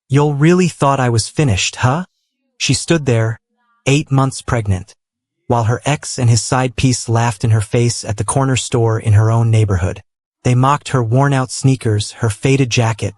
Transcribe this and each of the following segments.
"You'll really thought I was finished, huh?" She stood there, 8 months pregnant, while her ex and his side piece laughed in her face at the corner store in her own neighborhood. They mocked her worn-out sneakers, her faded jacket,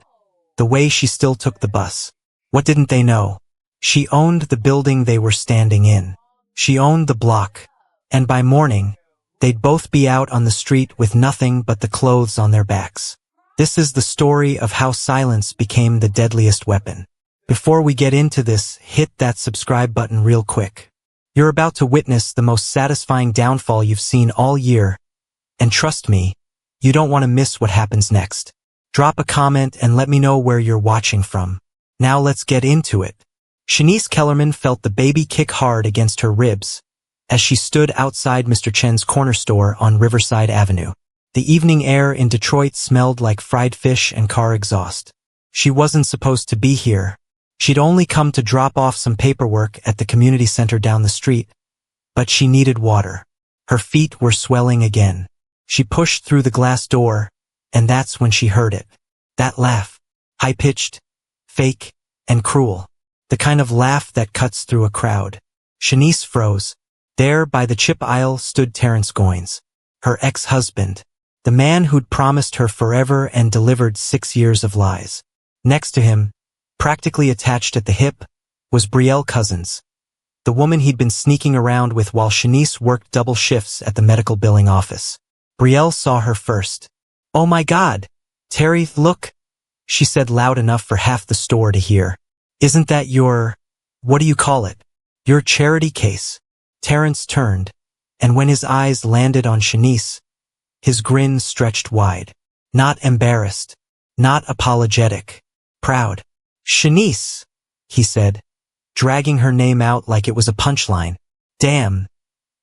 the way she still took the bus. What didn't they know? She owned the building they were standing in. She owned the block. And by morning, they'd both be out on the street with nothing but the clothes on their backs. This is the story of how silence became the deadliest weapon. Before we get into this, hit that subscribe button real quick. You're about to witness the most satisfying downfall you've seen all year. And trust me, you don't want to miss what happens next. Drop a comment and let me know where you're watching from. Now let's get into it. Shanice Kellerman felt the baby kick hard against her ribs as she stood outside Mr. Chen's corner store on Riverside Avenue. The evening air in Detroit smelled like fried fish and car exhaust. She wasn't supposed to be here. She'd only come to drop off some paperwork at the community center down the street, but she needed water. Her feet were swelling again. She pushed through the glass door, and that's when she heard it. That laugh. High-pitched, fake, and cruel. The kind of laugh that cuts through a crowd. Shanice froze. There, by the chip aisle, stood Terrence Goins, her ex-husband, the man who'd promised her forever and delivered 6 years of lies. Next to him, practically attached at the hip, was Brielle Cousins, the woman he'd been sneaking around with while Shanice worked double shifts at the medical billing office. Brielle saw her first. "Oh my God, Terry, look," she said loud enough for half the store to hear. "Isn't that your, what do you call it? Your charity case?" Terrence turned, and when his eyes landed on Shanice, his grin stretched wide. Not embarrassed, not apologetic, proud. "Shanice," he said, dragging her name out like it was a punchline. "Damn,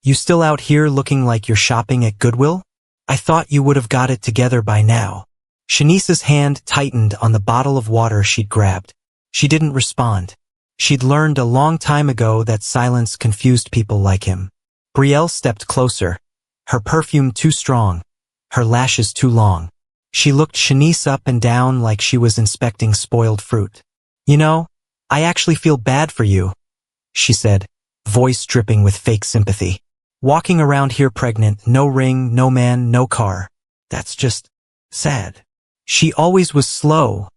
you still out here looking like you're shopping at Goodwill? I thought you would have got it together by now." Shanice's hand tightened on the bottle of water she'd grabbed. She didn't respond. She'd learned a long time ago that silence confused people like him. Brielle stepped closer, her perfume too strong, her lashes too long. She looked Shanice up and down like she was inspecting spoiled fruit. "You know, I actually feel bad for you," she said, voice dripping with fake sympathy. "Walking around here pregnant, no ring, no man, no car. That's just sad." "She always was slow,"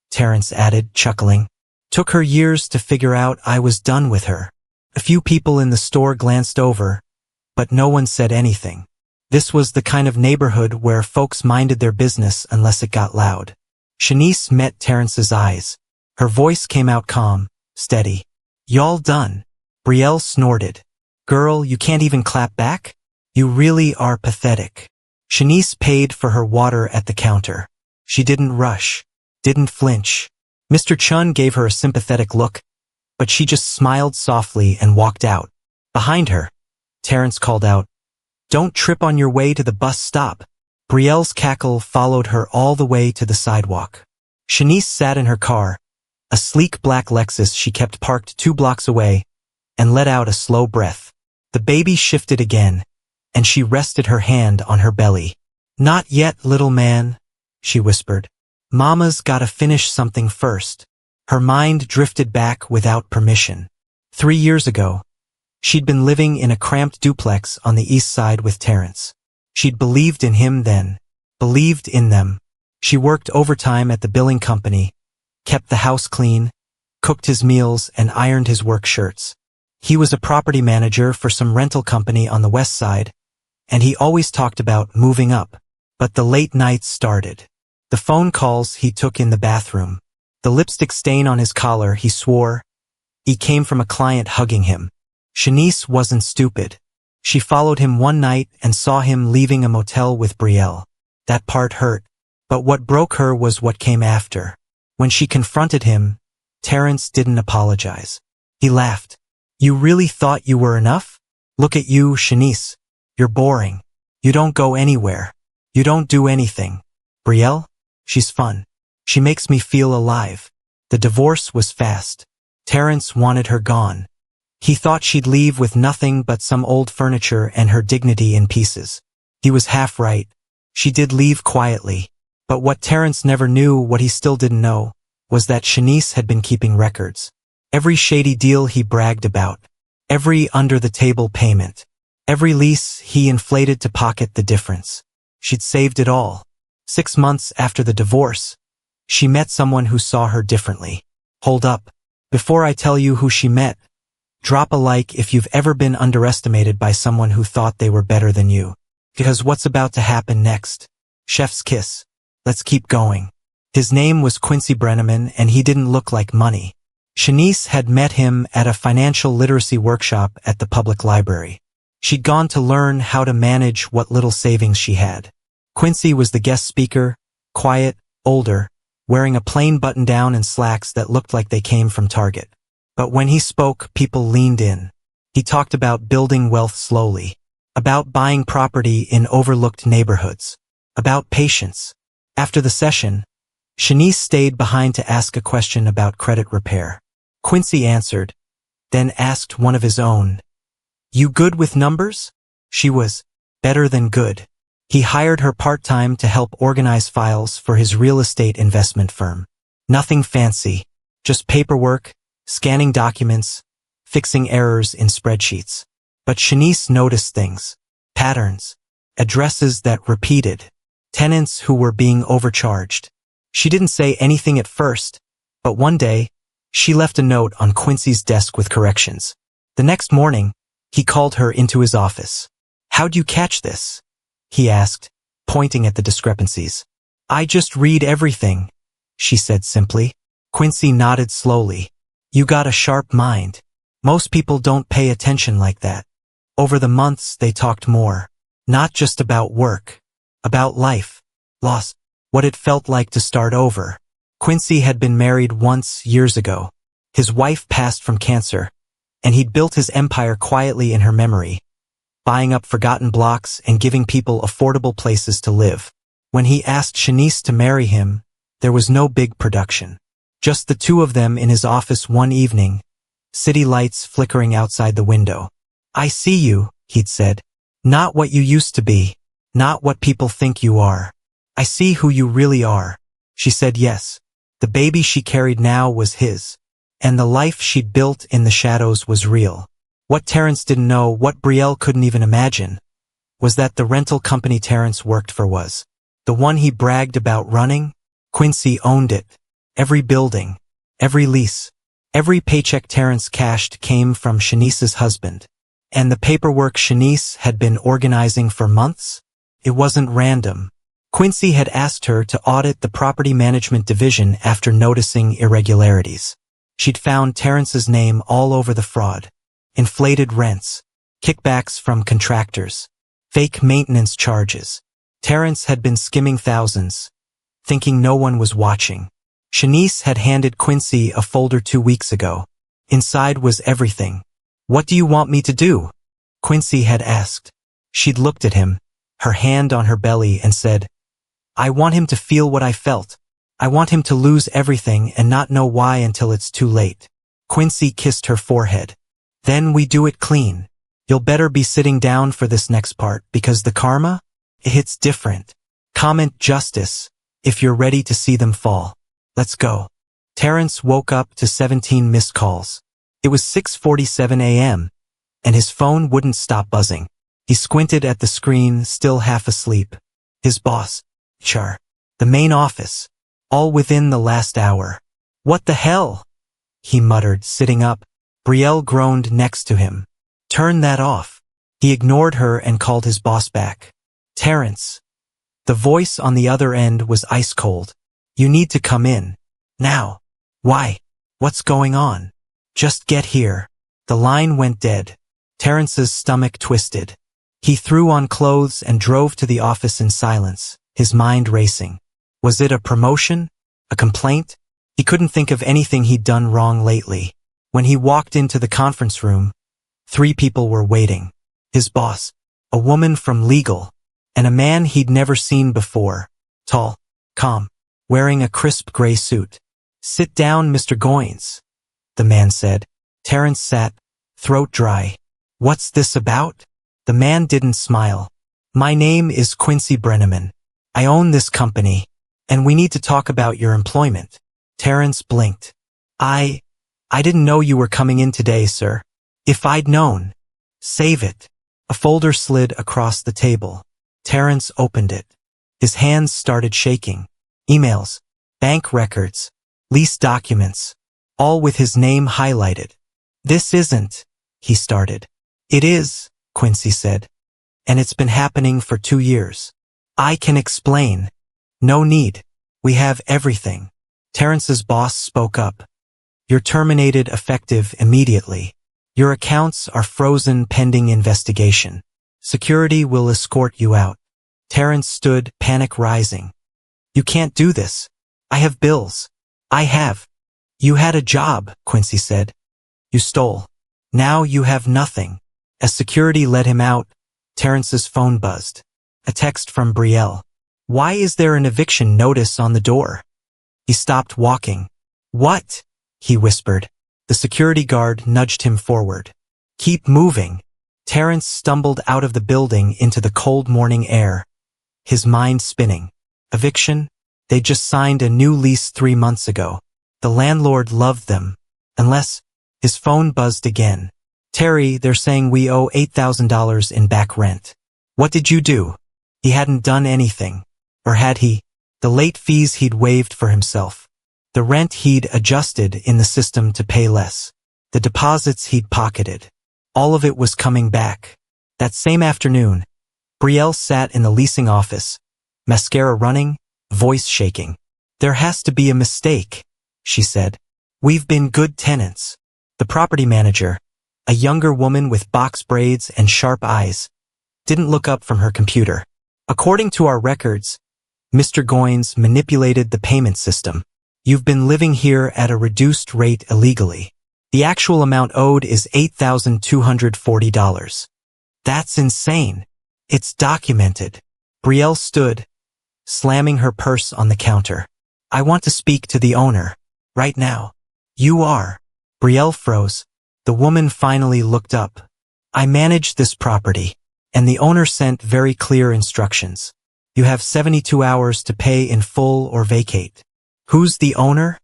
Terrence added, chuckling. "Took her years to figure out I was done with her." A few people in the store glanced over, but no one said anything. This was the kind of neighborhood where folks minded their business unless it got loud. Shanice met Terrence's eyes. Her voice came out calm, steady. "Y'all done?" Brielle snorted. "Girl, you can't even clap back? You really are pathetic." Shanice paid for her water at the counter. She didn't rush, didn't flinch. Mr. Chun gave her a sympathetic look, but she just smiled softly and walked out. Behind her, Terrence called out, "Don't trip on your way to the bus stop." Brielle's cackle followed her all the way to the sidewalk. Shanice sat in her car, a sleek black Lexus she kept parked 2 blocks away, and let out a slow breath. The baby shifted again, and she rested her hand on her belly. "Not yet, little man," she whispered. "Mama's gotta finish something first." Her mind drifted back without permission. 3 years ago, she'd been living in a cramped duplex on the east side with Terrence. She'd believed in him then, believed in them. She worked overtime at the billing company, kept the house clean, cooked his meals, and ironed his work shirts. He was a property manager for some rental company on the west side, and he always talked about moving up. But the late nights started. The phone calls he took in the bathroom. The lipstick stain on his collar, he swore. He came from a client hugging him. Shanice wasn't stupid. She followed him one night and saw him leaving a motel with Brielle. That part hurt. But what broke her was what came after. When she confronted him, Terrence didn't apologize. He laughed. "You really thought you were enough? Look at you, Shanice. You're boring. You don't go anywhere. You don't do anything. Brielle? She's fun. She makes me feel alive." The divorce was fast. Terrence wanted her gone. He thought she'd leave with nothing but some old furniture and her dignity in pieces. He was half right. She did leave quietly. But what Terrence never knew, what he still didn't know, was that Shanice had been keeping records. Every shady deal he bragged about, every under-the-table payment, every lease he inflated to pocket the difference. She'd saved it all. 6 months after the divorce, she met someone who saw her differently. Hold up. Before I tell you who she met, drop a like if you've ever been underestimated by someone who thought they were better than you. Because what's about to happen next? Chef's kiss. Let's keep going. His name was Quincy Brenneman, and he didn't look like money. Shanice had met him at a financial literacy workshop at the public library. She'd gone to learn how to manage what little savings she had. Quincy was the guest speaker, quiet, older, wearing a plain button-down and slacks that looked like they came from Target. But when he spoke, people leaned in. He talked about building wealth slowly, about buying property in overlooked neighborhoods, about patience. After the session, Shanice stayed behind to ask a question about credit repair. Quincy answered, then asked one of his own, "You good with numbers?" She was better than good. He hired her part-time to help organize files for his real estate investment firm. Nothing fancy, just paperwork, scanning documents, fixing errors in spreadsheets. But Shanice noticed things, patterns, addresses that repeated, tenants who were being overcharged. She didn't say anything at first, but one day, she left a note on Quincy's desk with corrections. The next morning, he called her into his office. "How'd you catch this?" he asked, pointing at the discrepancies. "I just read everything," she said simply. Quincy nodded slowly. "You got a sharp mind. Most people don't pay attention like that." Over the months, they talked more. Not just about work. About life. Loss. What it felt like to start over. Quincy had been married once years ago. His wife passed from cancer, and he'd built his empire quietly in her memory, buying up forgotten blocks and giving people affordable places to live. When he asked Shanice to marry him, there was no big production. Just the two of them in his office one evening, city lights flickering outside the window. "I see you," he'd said. "Not what you used to be, not what people think you are. I see who you really are." She said yes. The baby she carried now was his, and the life she'd built in the shadows was real. What Terrence didn't know, what Brielle couldn't even imagine, was that the rental company Terrence worked for was the one he bragged about running. Quincy owned it. Every building, every lease, every paycheck Terrence cashed came from Shanice's husband. And the paperwork Shanice had been organizing for months? It wasn't random. Quincy had asked her to audit the property management division after noticing irregularities. She'd found Terrence's name all over the fraud. Inflated rents, kickbacks from contractors, fake maintenance charges. Terrence had been skimming thousands, thinking no one was watching. Shanice had handed Quincy a folder 2 weeks ago. Inside was everything. "What do you want me to do?" Quincy had asked. She'd looked at him, her hand on her belly, and said, "I want him to feel what I felt. I want him to lose everything and not know why until it's too late." Quincy kissed her forehead. "Then we do it clean. You'll better be sitting down for this next part, because the karma? It hits different. Comment justice if you're ready to see them fall. Let's go." Terrence woke up to 17 missed calls. It was 6:47 a.m., and his phone wouldn't stop buzzing. He squinted at the screen, still half asleep. His boss, HR, the main office, all within the last hour. "What the hell?" he muttered, sitting up. Brielle groaned next to him. "Turn that off." He ignored her and called his boss back. "Terrence." The voice on the other end was ice cold. "You need to come in. Now." "Why? What's going on?" "Just get here." The line went dead. Terrence's stomach twisted. He threw on clothes and drove to the office in silence, his mind racing. Was it a promotion? A complaint? He couldn't think of anything he'd done wrong lately. When he walked into the conference room, 3 people were waiting. His boss, a woman from legal, and a man he'd never seen before. Tall, calm, wearing a crisp gray suit. "Sit down, Mr. Goins," the man said. Terrence sat, throat dry. "What's this about?" The man didn't smile. "My name is Quincy Brenneman. I own this company, and we need to talk about your employment." Terrence blinked. I didn't know you were coming in today, sir. If I'd known. Save it. A folder slid across the table. Terrence opened it. His hands started shaking. Emails, bank records, lease documents, all with his name highlighted. This isn't, he started. It is, Quincy said. And it's been happening for 2 years. I can explain. No need. We have everything. Terrence's boss spoke up. You're terminated effective immediately. Your accounts are frozen pending investigation. Security will escort you out. Terrence stood, panic rising. You can't do this. I have bills. I have. You had a job, Quincy said. You stole. Now you have nothing. As security let him out, Terrence's phone buzzed. A text from Brielle. Why is there an eviction notice on the door? He stopped walking. What? He whispered. The security guard nudged him forward. Keep moving. Terrence stumbled out of the building into the cold morning air, his mind spinning. Eviction? They just signed a new lease 3 months ago. The landlord loved them. Unless, his phone buzzed again. Terry, they're saying we owe $8,000 in back rent. What did you do? He hadn't done anything. Or had he? The late fees he'd waived for himself. The rent he'd adjusted in the system to pay less. The deposits he'd pocketed. All of it was coming back. That same afternoon, Brielle sat in the leasing office, mascara running, voice shaking. There has to be a mistake, she said. We've been good tenants. The property manager, a younger woman with box braids and sharp eyes, didn't look up from her computer. According to our records, Mr. Goines manipulated the payment system. You've been living here at a reduced rate illegally. The actual amount owed is $8,240. That's insane. It's documented. Brielle stood, slamming her purse on the counter. I want to speak to the owner. Right now. You are. Brielle froze. The woman finally looked up. I manage this property, and the owner sent very clear instructions. You have 72 hours to pay in full or vacate. Who's the owner?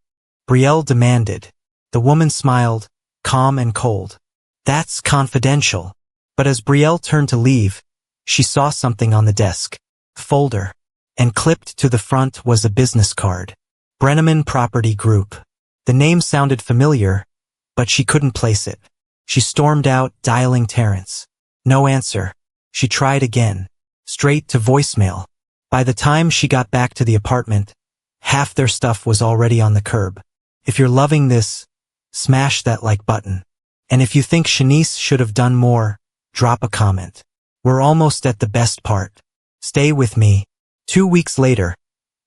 Brielle demanded. The woman smiled, calm and cold. That's confidential. But as Brielle turned to leave, she saw something on the desk. Folder. And clipped to the front was a business card. Brenneman Property Group. The name sounded familiar, but she couldn't place it. She stormed out, dialing Terrence. No answer. She tried again. Straight to voicemail. By the time she got back to the apartment, half their stuff was already on the curb. If you're loving this, smash that like button. And if you think Shanice should have done more, drop a comment. We're almost at the best part. Stay with me. 2 weeks later,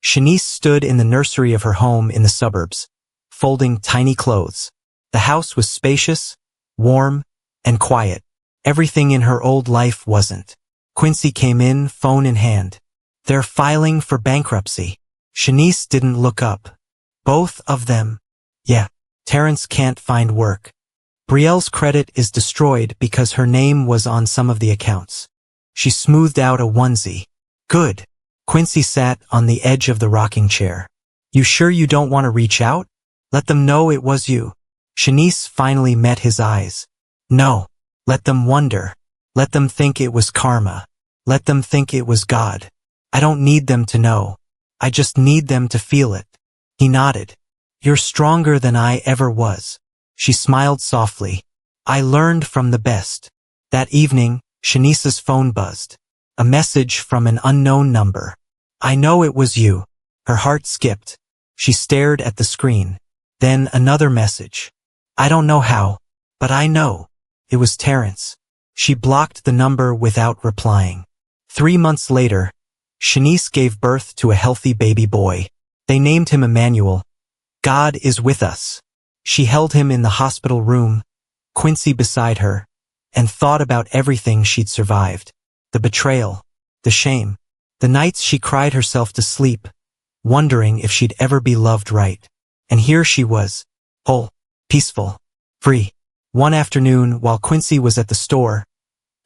Shanice stood in the nursery of her home in the suburbs, folding tiny clothes. The house was spacious, warm, and quiet. Everything in her old life wasn't. Quincy came in, phone in hand. They're filing for bankruptcy. Shanice didn't look up. Both of them. Yeah. Terrence can't find work. Brielle's credit is destroyed because her name was on some of the accounts. She smoothed out a onesie. Good. Quincy sat on the edge of the rocking chair. You sure you don't want to reach out? Let them know it was you. Shanice finally met his eyes. No. Let them wonder. Let them think it was karma. Let them think it was God. I don't need them to know. I just need them to feel it. He nodded. You're stronger than I ever was. She smiled softly. I learned from the best. That evening, Shanice's phone buzzed. A message from an unknown number. I know it was you. Her heart skipped. She stared at the screen. Then another message. I don't know how, but I know. It was Terrence. She blocked the number without replying. 3 months later, Shanice gave birth to a healthy baby boy. They named him Emmanuel. God is with us. She held him in the hospital room, Quincy beside her, and thought about everything she'd survived. The betrayal, the shame, the nights she cried herself to sleep, wondering if she'd ever be loved right. And here she was, whole, peaceful, free. One afternoon, while Quincy was at the store,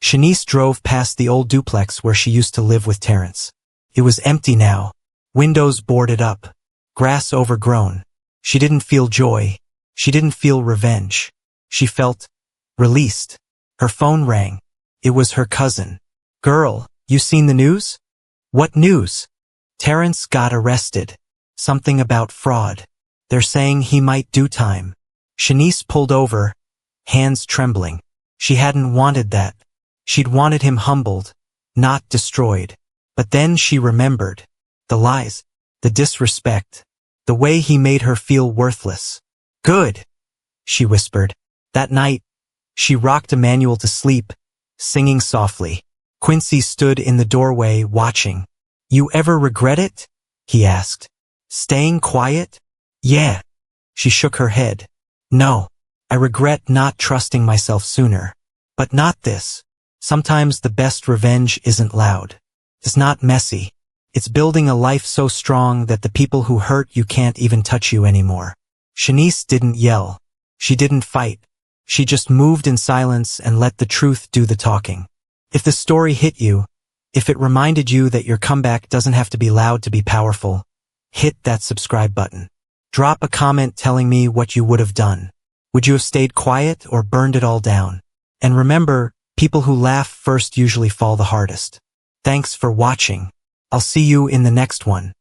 Shanice drove past the old duplex where she used to live with Terrence. It was empty now, windows boarded up, grass overgrown. She didn't feel joy. She didn't feel revenge. She felt released. Her phone rang. It was her cousin. Girl, you seen the news? What news? Terrence got arrested. Something about fraud. They're saying he might do time. Shanice pulled over, hands trembling. She hadn't wanted that. She'd wanted him humbled, not destroyed. But then she remembered. The lies, the disrespect, the way he made her feel worthless. Good, she whispered. That night, she rocked Emmanuel to sleep, singing softly. Quincy stood in the doorway watching. You ever regret it? He asked. Staying quiet? Yeah. She shook her head. No, I regret not trusting myself sooner. But not this. Sometimes the best revenge isn't loud. It's not messy. It's building a life so strong that the people who hurt you can't even touch you anymore. Shanice didn't yell. She didn't fight. She just moved in silence and let the truth do the talking. If the story hit you, if it reminded you that your comeback doesn't have to be loud to be powerful, hit that subscribe button. Drop a comment telling me what you would have done. Would you have stayed quiet or burned it all down? And remember, people who laugh first usually fall the hardest. Thanks for watching. I'll see you in the next one.